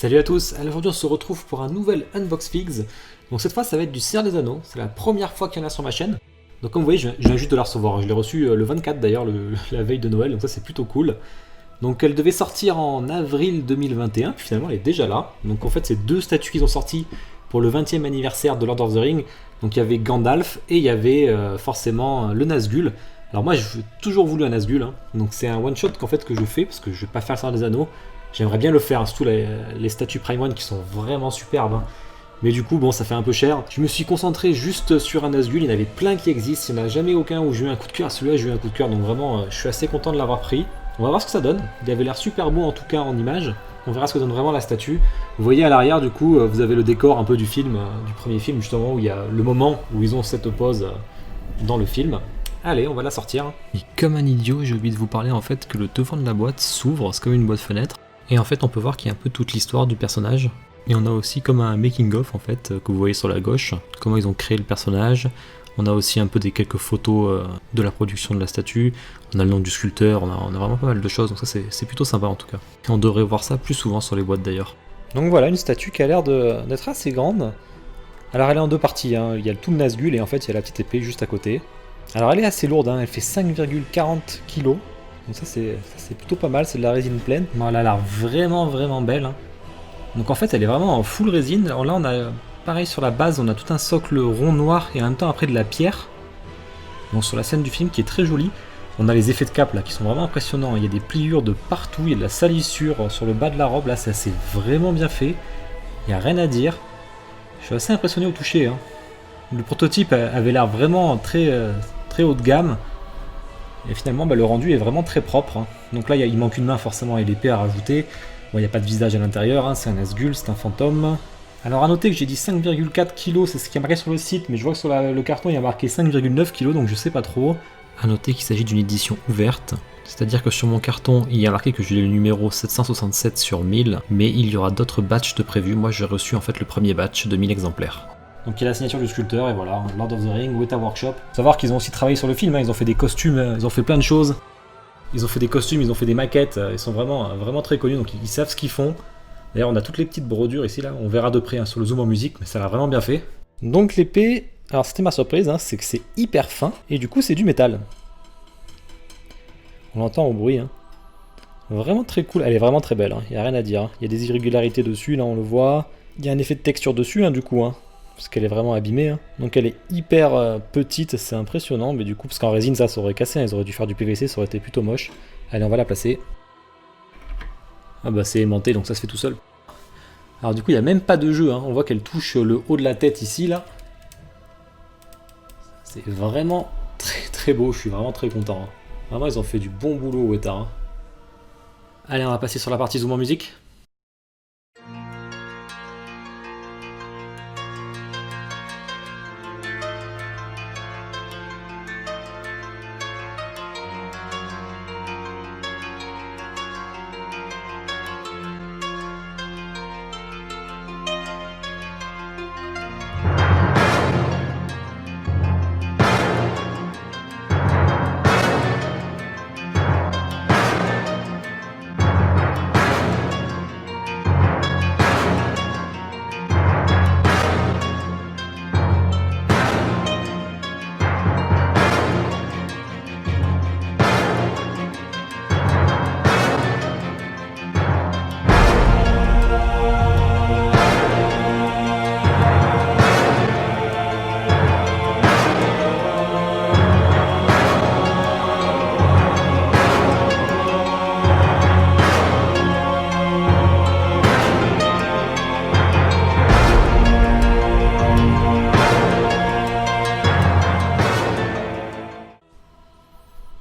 Salut à tous, alors aujourd'hui on se retrouve pour un nouvel Unbox Figs. Donc cette fois ça va être du Seigneur des Anneaux, c'est la première fois qu'il y en a sur ma chaîne. Donc comme vous voyez je viens juste de la recevoir, je l'ai reçu le 24 d'ailleurs, la veille de Noël, donc ça c'est plutôt cool. Donc elle devait sortir en avril 2021, puis finalement elle est déjà là. Donc en fait c'est deux statues qu'ils ont sorties pour le 20e anniversaire de Lord of the Rings. Donc il y avait Gandalf et il y avait forcément le Nazgûl. Alors moi j'ai toujours voulu un Nazgûl, hein. Donc c'est un one shot qu'en fait que je fais parce que je vais pas faire le Seigneur des Anneaux. J'aimerais bien le faire, surtout les statues Prime One qui sont vraiment superbes, hein. Mais du coup, bon, ça fait un peu cher. Je me suis concentré juste sur un Nazgûl, il y en avait plein qui existent, il n'y en a jamais aucun où j'ai eu un coup de cœur. Celui-là, j'ai eu un coup de cœur, donc vraiment, je suis assez content de l'avoir pris. On va voir ce que ça donne. Il avait l'air super beau en tout cas en image. On verra ce que donne vraiment la statue. Vous voyez à l'arrière, du coup, vous avez le décor un peu du film, du premier film, justement, où il y a le moment où ils ont cette pose dans le film. Allez, on va la sortir. Et comme un idiot, j'ai oublié de vous parler en fait que le devant de la boîte s'ouvre, c'est comme une boîte fenêtre. Et en fait, on peut voir qu'il y a un peu toute l'histoire du personnage. Et on a aussi comme un making-of en fait, que vous voyez sur la gauche, comment ils ont créé le personnage. On a aussi un peu quelques photos de la production de la statue. On a le nom du sculpteur, on a vraiment pas mal de choses, donc ça c'est plutôt sympa en tout cas. Et on devrait voir ça plus souvent sur les boîtes d'ailleurs. Donc voilà, une statue qui a l'air d'être assez grande. Alors elle est en deux parties, hein. Il y a tout le Nazgûl et en fait il y a la petite épée juste à côté. Alors elle est assez lourde, hein. Elle fait 5,40 kg. Donc ça c'est plutôt pas mal, c'est de la résine pleine. Bon, elle a l'air vraiment belle, hein. Donc en fait elle est vraiment en full résine. Alors là on a pareil sur la base, on a tout un socle rond noir et en même temps après de la pierre. Donc sur la scène du film qui est très jolie. On a les effets de cap là qui sont vraiment impressionnants. Il y a des pliures de partout, il y a de la salissure sur le bas de la robe. Là ça c'est vraiment bien fait. Il n'y a rien à dire. Je suis assez impressionné au toucher, hein. Le prototype avait l'air vraiment très haut de gamme. Et finalement, le rendu est vraiment très propre, hein. Donc là, il manque une main forcément et l'épée à rajouter. Bon, il n'y a pas de visage à l'intérieur, hein. C'est un Nazgûl, c'est un fantôme. Alors à noter que j'ai dit 5,4 kg, c'est ce qui est marqué sur le site, mais je vois que sur le carton, il y a marqué 5,9 kg, donc je sais pas trop. À noter qu'il s'agit d'une édition ouverte, c'est-à-dire que sur mon carton, il y a marqué que j'ai le numéro 767 sur 1000, mais il y aura d'autres batchs de prévus. Moi, j'ai reçu en fait le premier batch de 1000 exemplaires. Donc il y a la signature du sculpteur et voilà, Lord of the Rings, Weta Workshop. Faut savoir qu'ils ont aussi travaillé sur le film, hein. Ils ont fait des costumes, ils ont fait plein de choses. Ils ont fait des costumes, ils ont fait des maquettes, ils sont vraiment très connus, donc ils savent ce qu'ils font. D'ailleurs on a toutes les petites brodures ici, là, on verra de près, hein, sur le zoom en musique, mais ça a l'air vraiment bien fait. Donc l'épée, alors c'était ma surprise, hein, c'est que c'est hyper fin, et du coup c'est du métal. On l'entend au bruit, hein. Vraiment très cool, elle est vraiment très belle, hein. Il n'y a rien à dire, hein. Il y a des irrégularités dessus, là on le voit. Il y a un effet de texture dessus, hein, du coup, hein. Parce qu'elle est vraiment abîmée, hein. Donc elle est hyper petite, c'est impressionnant, mais du coup, parce qu'en résine ça aurait cassé, hein. Ils auraient dû faire du PVC, ça aurait été plutôt moche. Allez, on va la placer. Ah bah c'est aimanté, donc ça se fait tout seul. Alors du coup, il n'y a même pas de jeu, hein. On voit qu'elle touche le haut de la tête ici, là. C'est vraiment très beau, je suis vraiment très content, hein. Vraiment, ils ont fait du bon boulot, Weta, hein. Allez, on va passer sur la partie zoom en musique.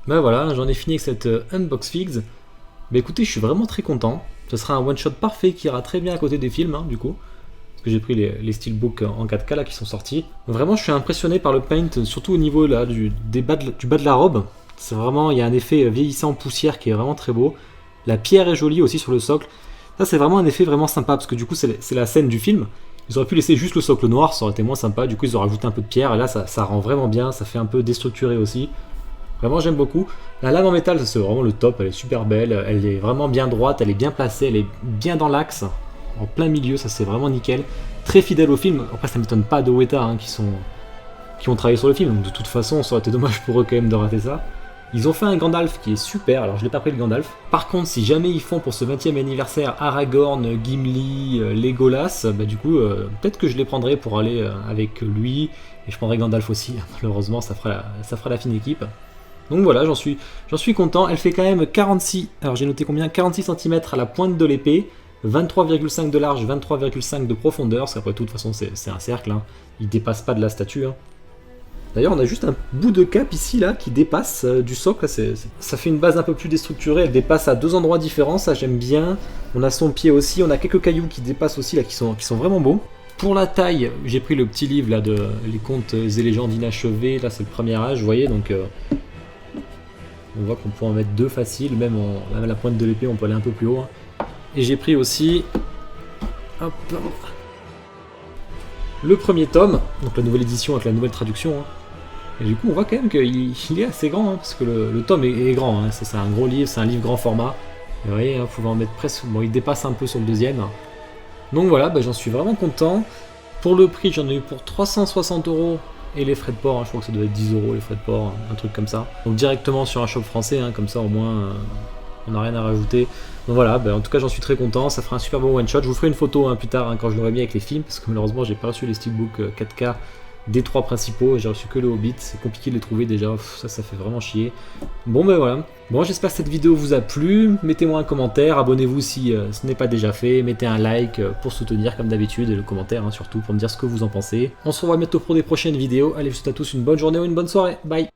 Ben voilà, j'en ai fini avec cette Unbox Figs. Mais écoutez, je suis vraiment très content. Ce sera un one shot parfait qui ira très bien à côté des films, hein, du coup. Parce que j'ai pris les steelbooks en 4K là qui sont sortis. Vraiment, je suis impressionné par le paint, surtout au niveau là, du bas de la robe. C'est vraiment, il y a un effet vieillissant poussière qui est vraiment très beau. La pierre est jolie aussi sur le socle. Ça, c'est vraiment un effet vraiment sympa parce que du coup, c'est la scène du film. Ils auraient pu laisser juste le socle noir, ça aurait été moins sympa. Du coup, ils auraient rajouté un peu de pierre et là, ça rend vraiment bien. Ça fait un peu déstructuré aussi. Vraiment, j'aime beaucoup. La lame en métal, c'est vraiment le top. Elle est super belle. Elle est vraiment bien droite. Elle est bien placée. Elle est bien dans l'axe. en plein milieu, ça c'est vraiment nickel. Très fidèle au film, après ça m'étonne pas de Weta hein, qui ont travaillé sur le film, donc de toute façon ça aurait été dommage pour eux quand même de rater ça. Ils ont fait un Gandalf qui est super, alors je l'ai pas pris le Gandalf. Par contre, si jamais ils font pour ce 20e anniversaire Aragorn, Gimli, Legolas, bah du coup, peut-être que je les prendrai pour aller avec lui, et je prendrai Gandalf aussi, malheureusement ça fera la fine équipe. Donc voilà, j'en suis content, elle fait quand même 46, alors j'ai noté combien, 46 cm à la pointe de l'épée, 23,5 de large, 23,5 de profondeur, parce qu'après tout, de toute façon c'est un cercle, hein. Il dépasse pas de la statue. Hein. D'ailleurs, on a juste un bout de cap ici, là, qui dépasse du socle. Ça fait une base un peu plus déstructurée. Elle dépasse à 2 endroits différents. Ça, j'aime bien. On a son pied aussi. On a quelques cailloux qui dépassent aussi, là, qui sont vraiment beaux. Pour la taille, j'ai pris le petit livre, là, de Les contes et légendes inachevées. Là, c'est le premier âge, vous voyez. Donc, on voit qu'on peut en mettre 2 faciles. Même à la pointe de l'épée, on peut aller un peu plus haut. Hein. Et j'ai pris aussi... Hop, le premier tome, donc la nouvelle édition avec la nouvelle traduction. Hein. Et du coup, on voit quand même qu'il est assez grand, hein, parce que le tome est grand. Hein. C'est un gros livre, c'est un livre grand format. Et vous voyez, hein, vous pouvez en mettre presque... Bon, il dépasse un peu sur le deuxième. Donc voilà, bah, j'en suis vraiment content. Pour le prix, j'en ai eu pour 360 € et les frais de port. Hein, je crois que ça doit être 10 € les frais de port, un truc comme ça. Donc directement sur un shop français, hein, comme ça au moins... on n'a rien à rajouter. Donc voilà, bah en tout cas j'en suis très content, ça fera un super bon one shot. Je vous ferai une photo hein, plus tard hein, quand je l'aurai mis avec les films, parce que malheureusement j'ai pas reçu les steelbooks 4K des 3 principaux, j'ai reçu que le Hobbit, c'est compliqué de les trouver déjà, ça fait vraiment chier. Bon ben voilà, bon j'espère que cette vidéo vous a plu, mettez-moi un commentaire, abonnez-vous si ce n'est pas déjà fait, mettez un like pour soutenir comme d'habitude, et le commentaire hein, surtout pour me dire ce que vous en pensez. On se revoit bientôt pour des prochaines vidéos, allez je vous souhaite à tous une bonne journée ou une bonne soirée, bye.